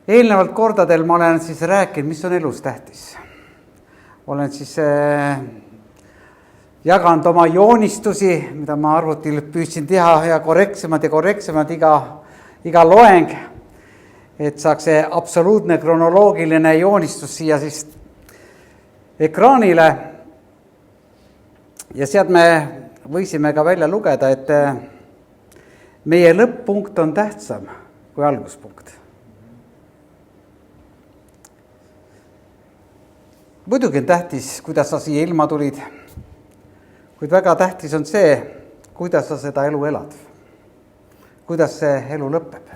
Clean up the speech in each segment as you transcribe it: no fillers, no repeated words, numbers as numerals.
Eelnevalt kordadel ma olen siis rääkinud, mis on elus tähtis. Olen siis jaganud oma joonistusi, mida ma arvutil püüdsin teha ja korrektsemad iga loeng, et saaks see absoluutne kronoloogiline joonistus siia siis ekraanile. Ja sealt me võisime ka välja lugeda, et meie lõpp-punkt on tähtsam kui alguspunkt. Muidugi on tähtis, kuidas sa siia ilma tulid, kuid väga tähtis on see, kuidas sa seda elu elad, kuidas see elu lõpeb.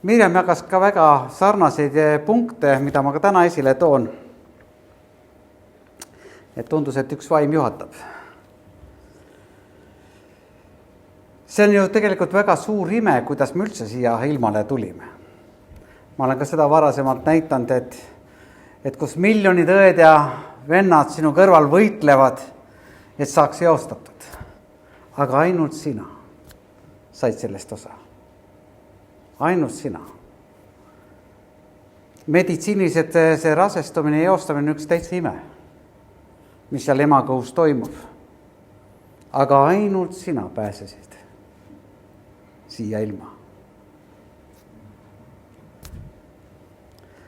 Mirjam jagas ka väga sarnaseid punkte, mida ma ka täna esile toon. Et tundus, et üks vaim juhatab. See on ju tegelikult väga suur ime, kuidas me üldse siia ilmale tulime. Ma olen ka seda varasemalt näitanud, et kus miljonid õed ja vennad sinu kõrval võitlevad, et saaks eostatud. Aga ainult sina said sellest osa. Ainult sina. Meditsiinilised see rasestumine ja eostamine on üks täitsa ime, mis seal emakõhus toimub. Aga ainult sina pääsesid siia ilma.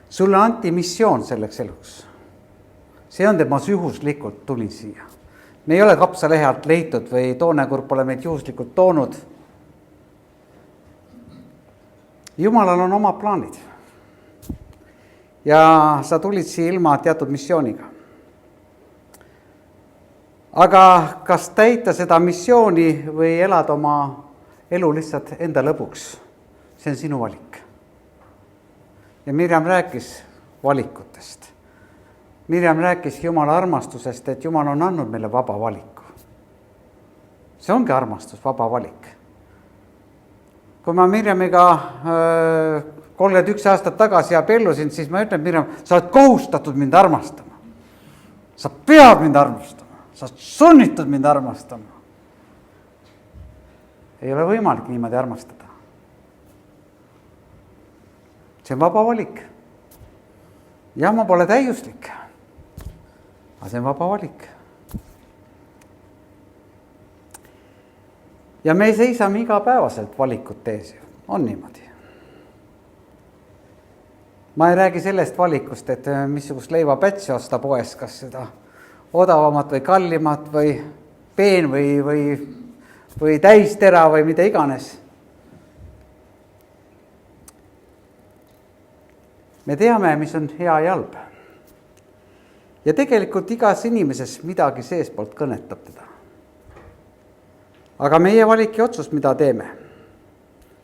Sulle anti missioon selleks eluks. See on, et ma juhuslikult tulin siia. Me ei ole kapsalehelt leitud või Toonekurp pole meid juhuslikult toonud. Jumalal on oma plaanid. Ja sa tulid siia ilma teatud missiooniga. Aga kas täita seda missiooni või elada oma elu lihtsalt enda lõbuks? See on sinu valik. Ja Mirjam rääkis valikutest. Mirjam rääkis Jumala armastusest, et Jumal on andnud meile vaba valiku. See ongi armastus, vaba valik. Kui ma Mirjamiga 31 aastat tagasi abiellusin, siis ma ütlen, Mirjam, sa oled kohustatud mind armastama. Sa pead mind armastama. Sa oled sunnitud mind armastama. Ei ole võimalik niimoodi armastada. See on vaba valik. Ja ma pole täiuslik. Aga see on vaba valik. Ja me seisame igapäevaselt valikut ees. On niimoodi. Ma ei räägi sellest valikust, et missugust leivapätsi osta poes, kas seda odavamat või kallimat või peen või täistera või mida iganes. Me teame, mis on hea ja halb. Ja tegelikult igas inimeses midagi seespoolt kõnetab teda. Aga meie valik ja otsus, mida teeme.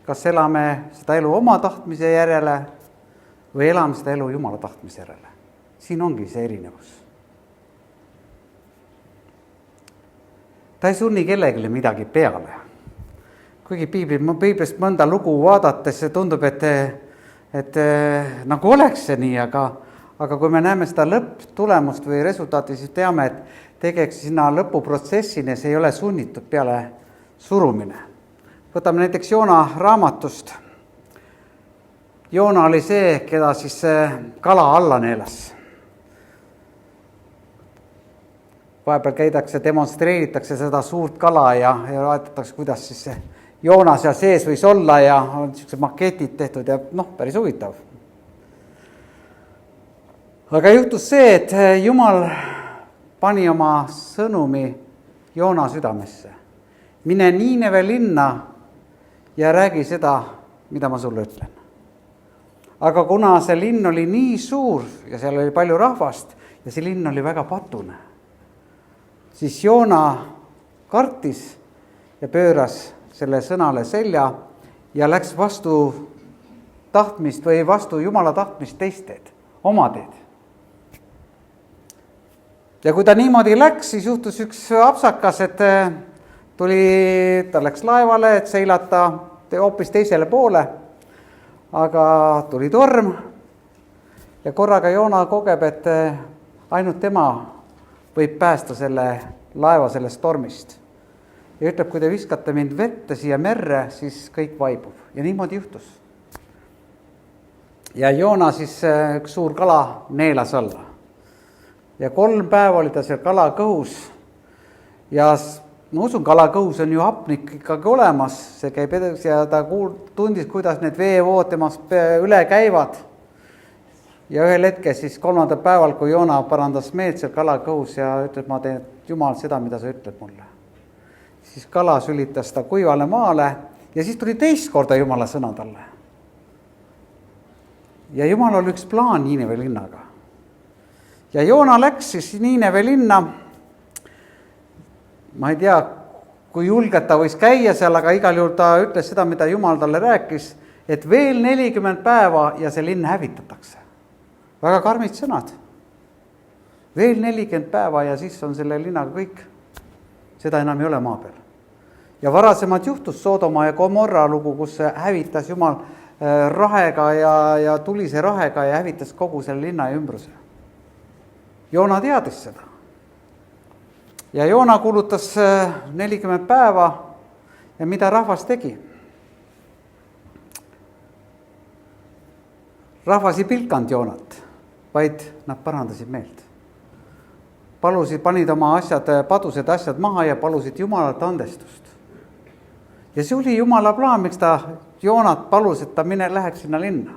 Kas elame seda elu oma tahtmise järele või elame seda elu Jumala tahtmise järele. Siin ongi see erinevus. Ta ei sunni kellelegi midagi peale. Kuigi piiblist mõnda lugu vaadates tundub, et nagu oleks see nii, aga kui me näeme seda lõpptulemust või resultaati, siis teame, et tegeks sinna lõpuprotsessini, see ei ole sunnitud peale surumine. Võtame näiteks Joona raamatust. Joona oli see, keda siis kala alla neelas. Vahepeal demonstreeritakse seda suurt kala ja vaadatakse, kuidas siis see Joona seal sees võis olla ja on niisugused maketid tehtud ja päris huvitav. Aga juhtus see, et Jumal pani oma sõnumi Joona südamesse. Mine Niineve linna ja räägi seda, mida ma sulle ütlen. Aga kuna see linn oli nii suur ja seal oli palju rahvast ja see linn oli väga patune, siis Joona kartis ja pööras selle sõnale selja ja läks vastu tahtmist või vastu Jumala tahtmist teist teed, oma teed. Ja kui ta niimoodi läks, siis juhtus üks apsakas, et ta läks laevale, et seilata hoopis teisele poole, aga tuli torm ja korraga Joona kogeb, et ainult tema võib päästa selle laeva sellest tormist. Ja ütleb, kui te viskate mind vette siia merre, siis kõik vaibub. Ja niimoodi juhtus. ja Joona siis üks suur kala neelas alla. Ja 3 päeva oli ta seal kala kõhus ja ma usun, kala kõhus on ju hapnik ikkagi olemas, see käib edasi ja ta tundis, kuidas need veevood temast üle käivad. Ja ühel hetke siis 3. päeval, kui Joona parandas meelt seal kala kõhus ja ütles, ma teen Jumal seda, mida sa ütled mulle. Siis kala sülitas ta kuivale maale ja siis tuli teist korda Jumala sõna talle. Ja Jumal oli üks plaan Niineve linnaga. Ja Joona läks siis Niineve linna. Ma ei tea, kui julgelt ta võis käia seal, aga igal juhul ta ütles seda, mida Jumal talle rääkis, et veel 40 päeva ja see linn hävitatakse. Väga karmid sõnad. Veel 40 päeva ja siis on selle linnaga kõik. Seda enam ei ole maa peal. Ja varasemalt juhtus Soodoma ja Gomorra lugu, kus hävitas Jumal rahega ja tulise rahega ja hävitas kogu selle linna ja ümbruse. Joona teadis seda. Ja Joona kuulutas 40 päeva ja mida rahvas tegi? Rahvas ei pilkanud Joonat, vaid nad parandasid meelt. Panid oma padused asjad maha ja palusid Jumalalt andestust. Ja see oli Jumala plaan, miks ta Joonat palus, et ta läheks sinna linna.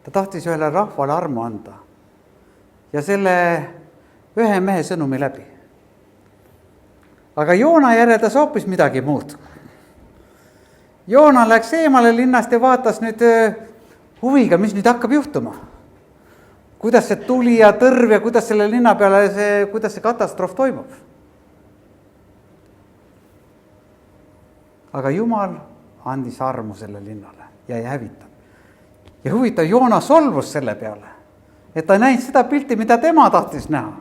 Ta tahtis ühele rahvale armu anda. Ja selle ühe mehe sõnumi läbi. Aga Joona järeldas hoopis midagi muud. Joona läks eemale linnast ja vaatas nüüd huviga, mis nüüd hakkab juhtuma. Kuidas see tuli ja tõrv ja kuidas selle linna peale kuidas see katastroof toimub. Aga Jumal andis armu selle linnale ja ei hävitanud. Ja huvitav, Joona solvus selle peale, et ta näinud seda pilti, mida tema tahtis näha.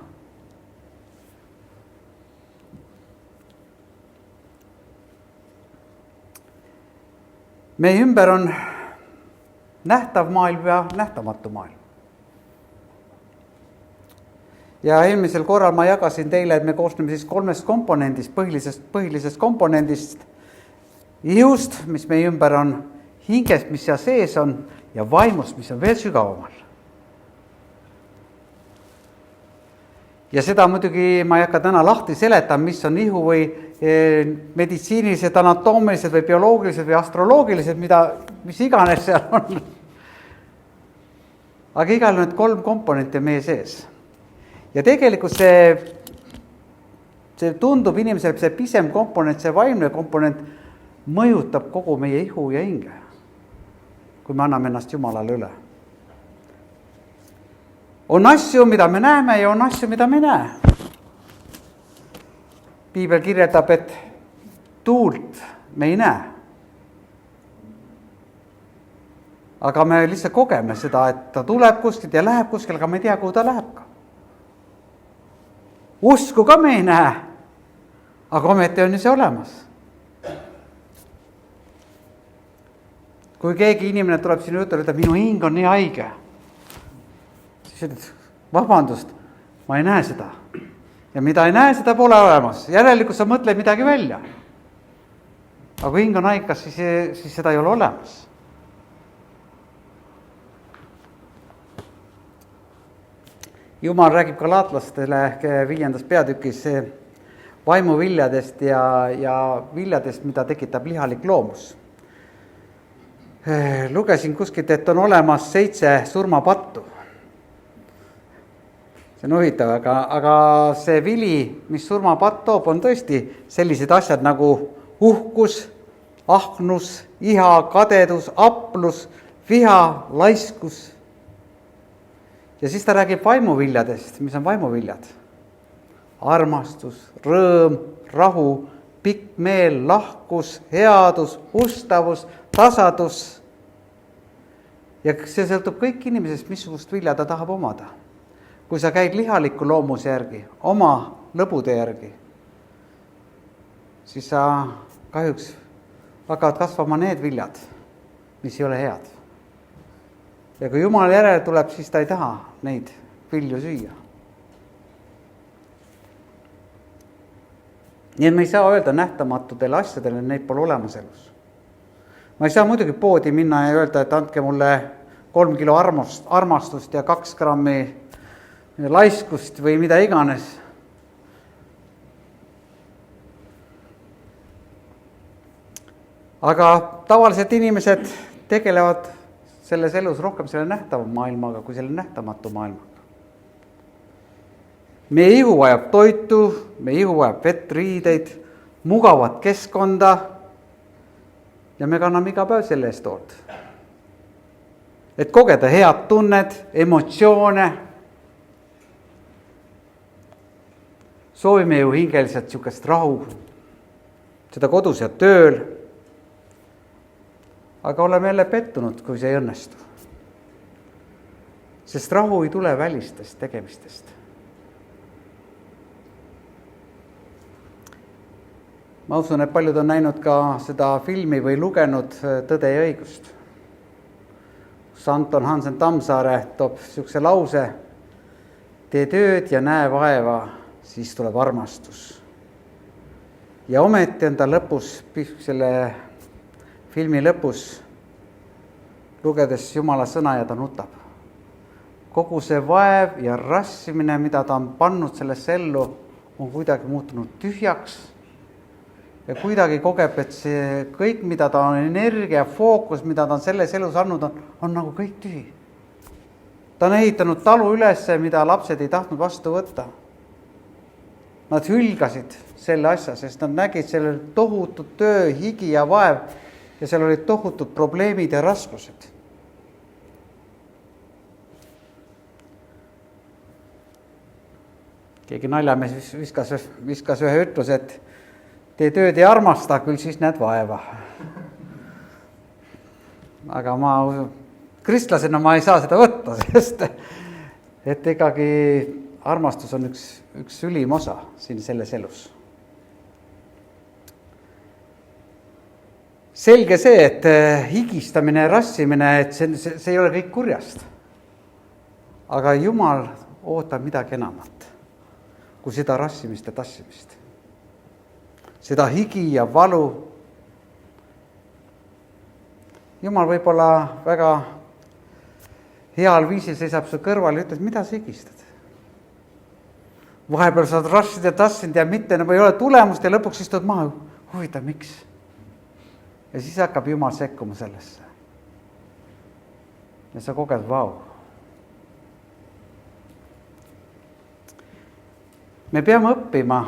Meie ümber on nähtav maailm ja nähtamatu maailm. Ja eelmisel korral ma jagasin teile, et me koosneme siis 3 komponendist, põhilisest komponendist, ihust, mis meie ümber on, hingest, mis seal sees on, ja vaimust, mis on veel sügavamal. Ja seda muidugi ma ei hakka täna lahti seletama, mis on ihu või meditsiinilised, anatoomilised või bioloogilised või astroloogilised, mis iganes seal on. Aga igal need 3 komponenti meie sees. Ja tegelikult see tundub inimesele, see pisem komponent, see vaimne komponent mõjutab kogu meie ihu ja hinge, kui me anname ennast Jumalale üle. On asju, mida me näeme ja on asju, mida me ei näe. Piibel kirjeldab, et tuult me ei näe. Aga me lihtsalt kogeme seda, et ta tuleb kuskilt ja läheb kuskil, aga me ei tea, kuhu ta läheb ka. Usku ka me ei näe, aga ometi on ju see olemas. Kui keegi inimene tuleb sinu jutule, ütleb, minu hing on nii haige, siis ütled, vabandust, ma ei näe seda. Ja mida ei näe, seda pole olemas. Järelikult sa mõtled midagi välja. Aga kui hing on haikas, siis seda ei ole olemas. Jumal räägib galaatlastele 5. peatükis vaimuviljadest ja viljadest, mida tekitab lihalik loomus. Lugesin kuskilt, et on olemas 7 surmapattu. See on huvitav, aga see vili, mis surmapatt toob, on tõesti sellised asjad nagu uhkus, ahnus, iha, kadedus, aplus, viha, laiskus. Ja siis ta räägib vaimuviljadest, mis on vaimuviljad. Armastus, rõõm, rahu, pikk meel, lahkus, headus, ustavus, tasadus. Ja see sõltub kõik inimesest, missugust vilja ta tahab omada. Kui sa käid lihaliku loomuse järgi, oma lõbude järgi, siis sa kahjuks hakkavad kasvama need viljad, mis ei ole head. Ja kui Jumal järele tuleb, siis ta ei taha neid vilju süüa. Nii et me ei saa öelda nähtamatudele asjadele, neid pole olemas elus. Ma ei saa muidugi poodi minna ja öelda, et andke mulle 3 kilo armastust ja 2 grammi laiskust või mida iganes. Aga tavaliselt inimesed tegelevad selles elus rohkem selle nähtava maailmaga kui selle nähtamatu maailmaga. Meie ihu vajab toitu, meie ihu vajab vett, riideid, mugavat keskkonda ja me kanname iga päev selle eest hoolt. Et kogeda head tunned, emotsioone. Soovime ju hingeliselt sihukest rahu, seda kodus ja tööl. Aga oleme jälle pettunud, kui see ei õnnestu. Sest rahu ei tule välistest tegemistest. Ma usun, et paljud on näinud ka seda filmi või lugenud Tõde ja õigust. Anton Hansen Tammsaare toob sihukese lause: tee tööd ja näe vaeva, siis tuleb armastus. Ja ometi on ta lõpus, selle filmi lõpus, lugedes Jumala sõna ja ta nutab. Kogu see vaev ja rassimine, mida ta on pannud sellesse ellu, on kuidagi muutunud tühjaks. Ja kuidagi kogeb, et see kõik, mida ta on energia, fookus, mida ta on selles elus andnud, on nagu kõik tühi. Ta on ehitanud talu ülesse, mida lapsed ei tahtnud vastu võtta. Nad hülgasid selle asja, sest nad nägid sellel tohutud töö, higi ja vaev ja seal olid tohutud probleemid ja raskused. Keegi naljamees viskas ühe ütlus, et tee tööd ei armasta, küll siis näed vaeva. Aga kristlasena ma ei saa seda võtta, sest et ikkagi armastus on üks ülim osa siin selles elus. Selge see, et higistamine ja rassimine, et see ei ole kõik kurjast. Aga Jumal ootab midagi enamat kui seda rassimist ja tassimist. Seda higi ja valu. Jumal võib-olla väga heal viisil seisab su kõrval ja ütleb, mida sa higistad? Vahepeal sa oled rassinud ja tassinud ja mitte ei ole tulemust ja lõpuks istud maha. Huvitav, miks? Ja siis hakkab Jumal sekkuma sellesse. Ja sa koged, vau. Me peame õppima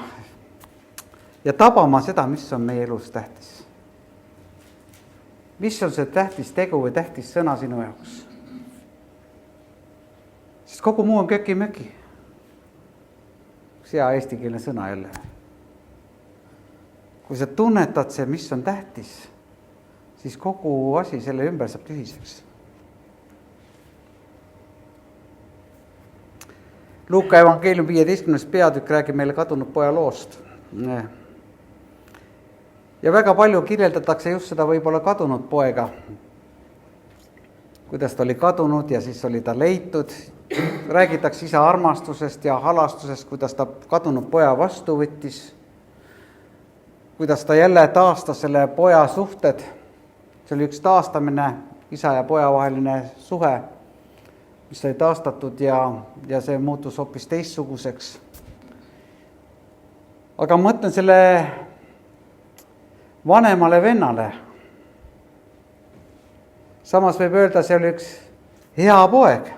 ja tabama seda, mis on meie elus tähtis. Mis on see tähtis tegu või tähtis sõna sinu jaoks? Sest kogu muu on köki-möki. Hea eestikeelne sõna jälle. Kui sa tunnetad see, mis on tähtis, siis kogu asi selle ümber saab tühiseks. Luuka evangeelium 15. peatükk räägib meile kadunud poja loost. Ja väga palju kirjeldatakse just seda võib-olla kadunud poega. Kuidas ta oli kadunud ja siis oli ta leitud. Räägitakse isa armastusest ja halastusest, kuidas ta kadunud poja vastu võttis. Kuidas ta jälle taastas selle poja suhted. See oli üks taastamine, isa ja poja vaheline suhe, mis sai taastatud ja see muutus hoopis teistsuguseks. Aga ma mõtlen selle vanemale vennale. Samas võib öelda, see oli üks hea poeg.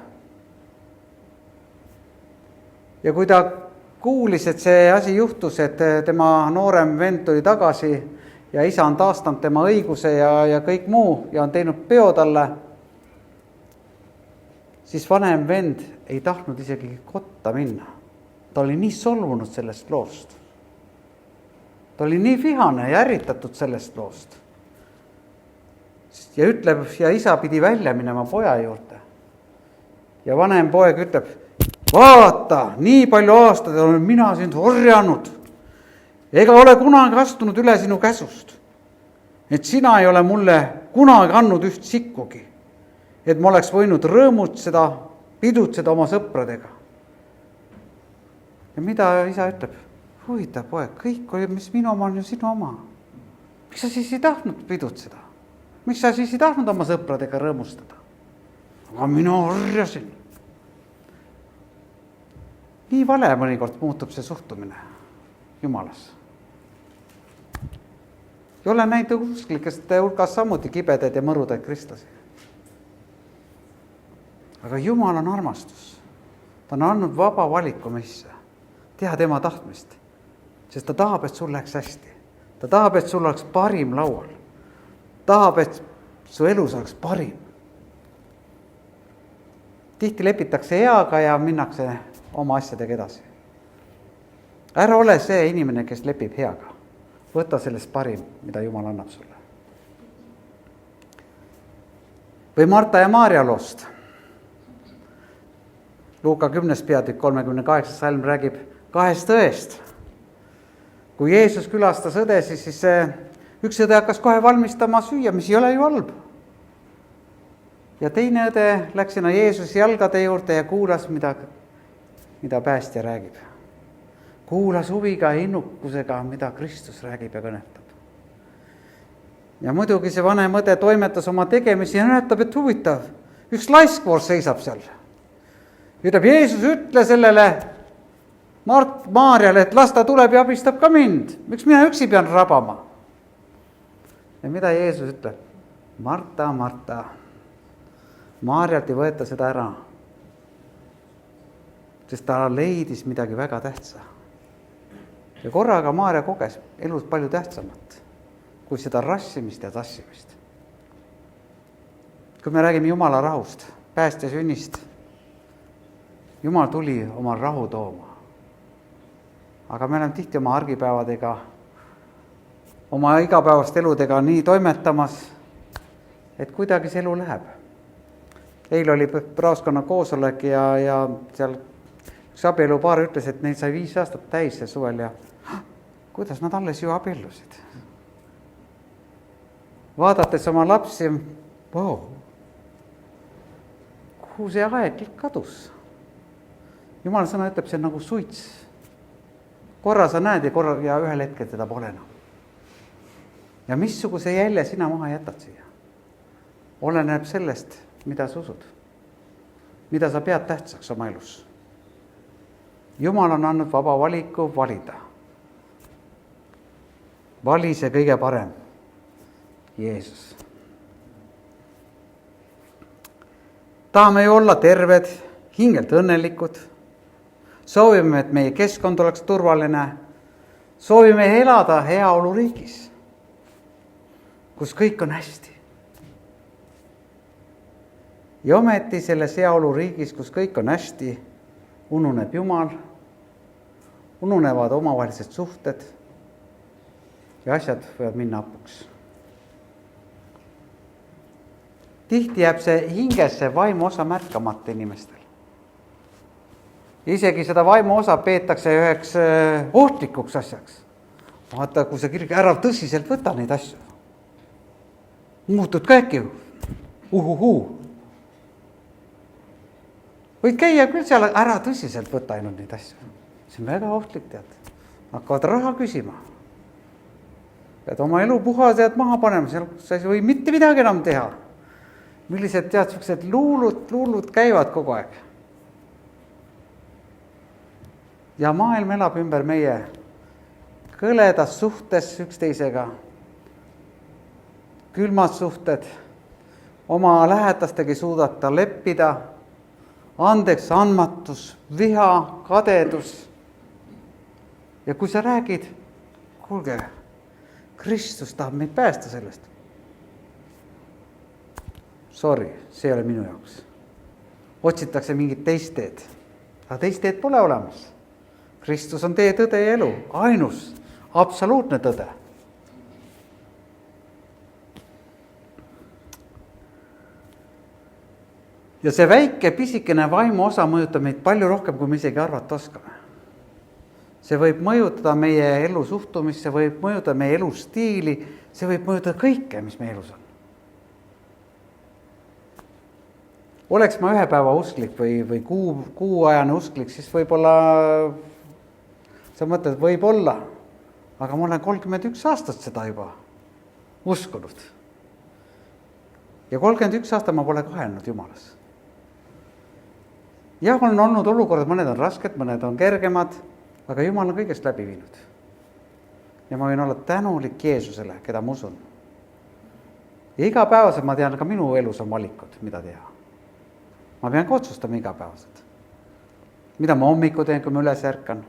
Ja kui ta kuulis, et see asi juhtus, et tema noorem vend tuli tagasi ja isa on taastanud tema õiguse ja kõik muu ja on teinud peo talle, siis vanem vend ei tahtnud isegi kotta minna. Ta oli nii solvunud sellest loost. Ta oli nii vihane ja ärritatud sellest loost. Ja ütleb, ja isa pidi välja minema poja juurde. Ja vanem poeg ütleb, vaata, nii palju aastaid olen mina sind orjanud. Ega ole kunagi astunud üle sinu käsust. Et sina ei ole mulle kunagi andnud üht sikkugi. Et ma oleks võinud rõõmutseda, pidutseda oma sõpradega. Ja mida isa ütleb? Huvitav poeg, kõik oli, mis minu oma on ju sinu oma. Miks sa siis ei tahtnud pidutseda? Miks sa siis ei tahtnud oma sõpradega rõõmustada? aga mina orjasin. Nii vale mõnikord muutub see suhtumine Jumalas. Ja olen näinud usklikeste hulgas samuti kibedaid ja mõrudaid kristlasi. Aga Jumal on armastus. Ta on andnud vaba valiku meisse, teha tema tahtmist, sest ta tahab, et sul läheks hästi. Ta tahab, et sul oleks parim laual. Tahab, et su elu saaks parim. Tihti lepitakse heaga ja minnakse oma asjadega edasi. Ära ole see inimene, kes lepib heaga. Võta sellest parim, mida Jumal annab sulle. Või Marta ja Maarja loost. Luuka 10. peatükk 38. salm räägib 2 õest. Kui Jeesus külastas õdesi, siis üks õde hakkas kohe valmistama süüa, mis ei ole ju halb. Ja teine õde läks sinna Jeesuse jalgade juurde ja kuulas, mida päästja räägib. Kuulas huviga ja innukusega, mida Kristus räägib ja kõnetab. Ja muidugi see vanem õde toimetas oma tegemisi ja näetab, et huvitav. Üks laiskvoor seisab seal. Ütleb, Jeesus ütle sellele Maarjale, et las ta tuleb ja abistab ka mind. Miks mina üksi pean rabama? Ja mida Jeesus ütleb? Marta, Marta, Maarjalt ei võeta seda ära, sest ta leidis midagi väga tähtsa. Ja korraga Maarja koges elus palju tähtsamat kui seda rassimist ja tassimist. Kui me räägime Jumala rahust, päästja sünnist, Jumal tuli oma rahu tooma. Aga me oleme tihti oma argipäevadega, oma igapäevast eludega nii toimetamas, et kuidagi see elu läheb. Eile oli praoskonna koosolek ja seal üks abielupaar ütles, et neid sai 5 aastat täis see suvel ja kuidas nad alles ju abiellusid. Vaadates oma lapsi, kuhu see aeg kadus? Jumala sõna ütleb, see on nagu suits. Korra sa näed ja ühel hetkel teda pole enam. Ja missuguse jälje sina maha jätad siia? Oleneb sellest, mida sa usud. Mida sa pead tähtsaks oma elus. Jumal on andnud vaba valiku valida. Vali see kõige parem. Jeesus. Tahame ju olla terved, hingelt õnnelikud. Soovime, et meie keskkond oleks turvaline. Soovime elada heaolu riigis, kus kõik on hästi. Ja ometi selles heaolu riigis, kus kõik on hästi, ununeb Jumal, ununevad omavahelised suhted ja asjad võivad minna hapuks. Tihti jääb see hingesse vaimu osa märkamata inimestel. Isegi seda vaimu osa peetakse üheks ohtlikuks asjaks. Vaata, kui sa ära tõsiselt võta neid asju. Muutud ka äkki. Võid käia küll seal, ära tõsiselt võta ainult neid asju. See on väga ohtlik, tead. Hakkavad raha küsima. Pead oma elu puhased maha panema, sa ei või mitte midagi enam teha. Millised tead, sellised luulud käivad kogu aeg. Ja maailm elab ümber meie kõledas suhtes üksteisega, külmad suhted, oma lähedastegi suudata leppida, andeks andmatus, viha, kadedus. Ja kui sa räägid, kuulge, Kristus tahab meid päästa sellest. Sorry, see ei ole minu jaoks. Otsitakse mingit teist teed, aga teist teed pole olemas. Kristus on tee, tõde ja elu, ainus, absoluutne tõde. Ja see väike pisikene vaimu osa mõjutab meid palju rohkem, kui me isegi arvata oskame. See võib mõjutada meie elu suhtumist, see võib mõjutada meie elustiili, see võib mõjutada kõike, mis meie elus on. Oleks ma ühe päeva usklik või kuuajane usklik, siis võib-olla, sa mõtled, võib-olla, aga ma olen 31 aastat seda juba uskunud. Ja 31 aastat ma pole kahelnud Jumalas. jah, on olnud olukorrad, mõned on rasked, mõned on kergemad, aga Jumal on kõigest läbi viinud. Ja ma võin olla tänulik Jeesusele, keda ma usun. Ja igapäevaselt ma tean, ka minu elus on valikud, mida teha. Ma pean ka otsustama igapäevaselt. Mida ma hommiku teen, kui ma üles ärkan.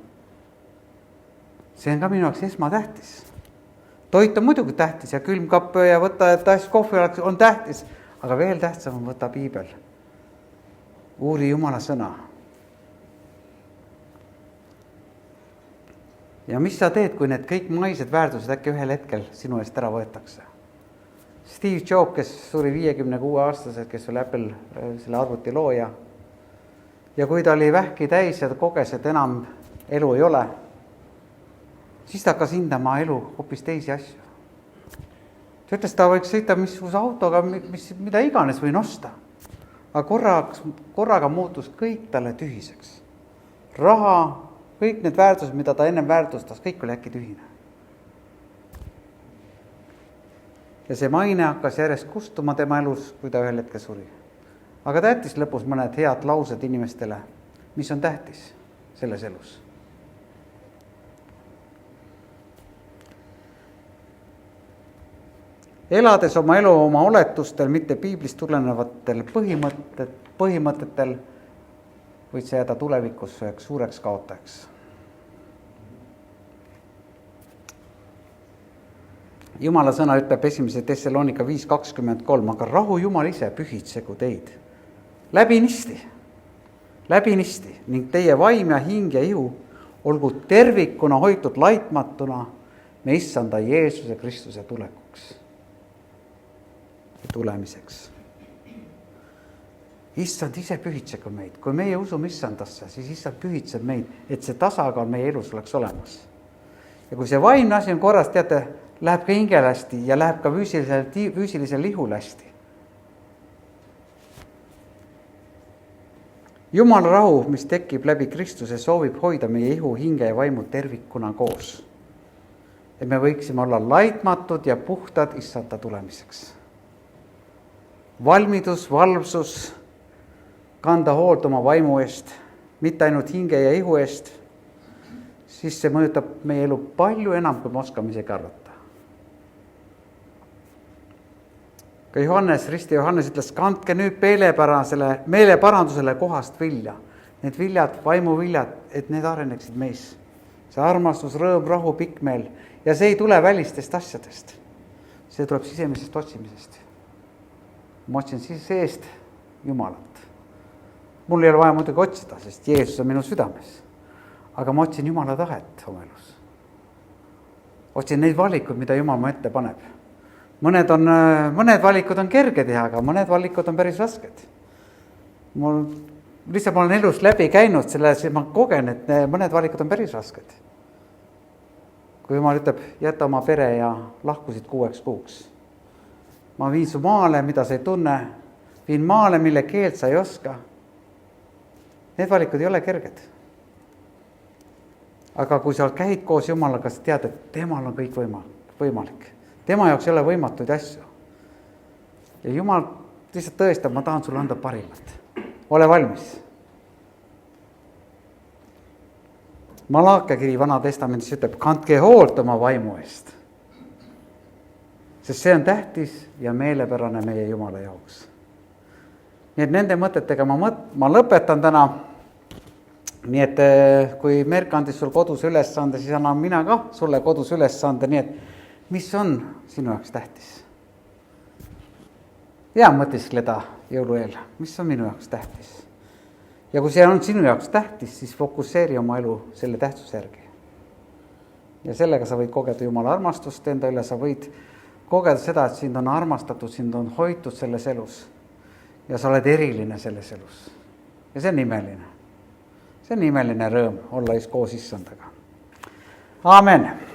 See on ka minu jaoks esmatähtis. Toit on muidugi tähtis ja külmkapp ja võtta tass kohvi on tähtis, aga veel tähtsam on võtta piibel. Uuri Jumala sõna. Ja mis sa teed, kui need kõik maised väärtused äkki ühel hetkel sinu eest ära võetakse? Steve Jobs, kes suri 56-aastaselt, kes oli Apple selle arvuti looja. Ja kui ta oli vähki täis ja ta koges, et enam elu ei ole, siis ta hakkas hindama elu hoopis teisi asju. Ta ütles, ta võiks sõita missuguse autoga, mida iganes võin osta. Aga korraga muutus kõik talle tühiseks. Raha, kõik need väärtused, mida ta ennem väärtustas, kõik oli äkki tühine. Ja see maine hakkas järjest kustuma tema elus, kui ta ühel hetke suri. Aga ta jättis lõpus mõned head laused inimestele, mis on tähtis selles elus. Elades oma elu oma oletustel, mitte piiblist tulenevatel põhimõtetel, võid sa jääda tulevikus üheks suureks kaotajaks. Jumala sõna ütleb 1. Thessalonika 5:23, aga rahu Jumal ise pühitsegu teid. Läbinisti ning teie vaim ja hing ja ihu olgu tervikuna hoitud laitmatuna me issanda Jeesuse Kristuse tulekuks ja tulemiseks. Issand ise pühitsegu meid. Kui meie usume issandasse, siis issand pühitseb meid, et see tasakaal meie elus oleks olemas. Ja kui see vaimne asi on korras, teate, läheb ka hingel hästi ja läheb ka füüsilisel ihul hästi. Jumala rahu, mis tekib läbi Kristuse, soovib hoida meie ihu, hinge ja vaimu tervikuna koos. Et me võiksime olla laitmatud ja puhtad issanda tulemiseks. Valmidus, valvsus, kanda hoolt oma vaimu eest, mitte ainult hinge ja ihu eest, siis see mõjutab meie elu palju enam, kui me oskame isegi arvata. Ka Risti Johannes ütles, kandke nüüd meeleparandusele kohast vilja. Need viljad, vaimuviljad, et need areneksid meis. See armastus, rõõm, rahu, pikkmeel. Ja see ei tule välistest asjadest. See tuleb sisemisest otsimisest. Ma otsin seest Jumalat. Mul ei ole vaja muidugi otsida, sest Jeesus on minu südames. Aga ma otsin Jumala tahet oma elus. Otsin neid valikuid, mida Jumal mu ette paneb. Mõned valikud on kerge teha, aga mõned valikud on päris rasked. Ma olen elus läbi käinud, selles ma kogen, et mõned valikud on päris rasked. Kui Jumal ütleb, jäta oma pere ja lahkusid 6 kuuks. Ma viin su maale, mida sa ei tunne, viin maale, mille keelt sa ei oska. Need valikud ei ole kerged. Aga kui sa käid koos Jumalaga, sa tead, et temal on kõik võimalik. Tema jaoks ei ole võimatuid asju. Ja Jumal lihtsalt tõestab, ma tahan sulle anda parimat. Ole valmis. Malakia kiri Vana Testamendis ütleb, kandke hoolt oma vaimu eest. Sest see on tähtis ja meelepärane meie Jumala jaoks. Nii et nende mõtetega ma lõpetan täna. Nii et kui Merk andis sul kodus ülesande, siis annan mina ka sulle kodus ülesande. Nii et mis on sinu jaoks tähtis? Ja mõtiskleda jõulueel, mis on minu jaoks tähtis? Ja kui see on sinu jaoks tähtis, siis fokusseeri oma elu selle tähtsuse järgi. Ja sellega sa võid kogeda Jumala armastust enda üle, sa võid kogeda seda, et sind on armastatud, sind on hoitud selles elus. Ja sa oled eriline selles elus. Ja see on imeline. See on imeline rõõm olla koos issandaga. Aamen.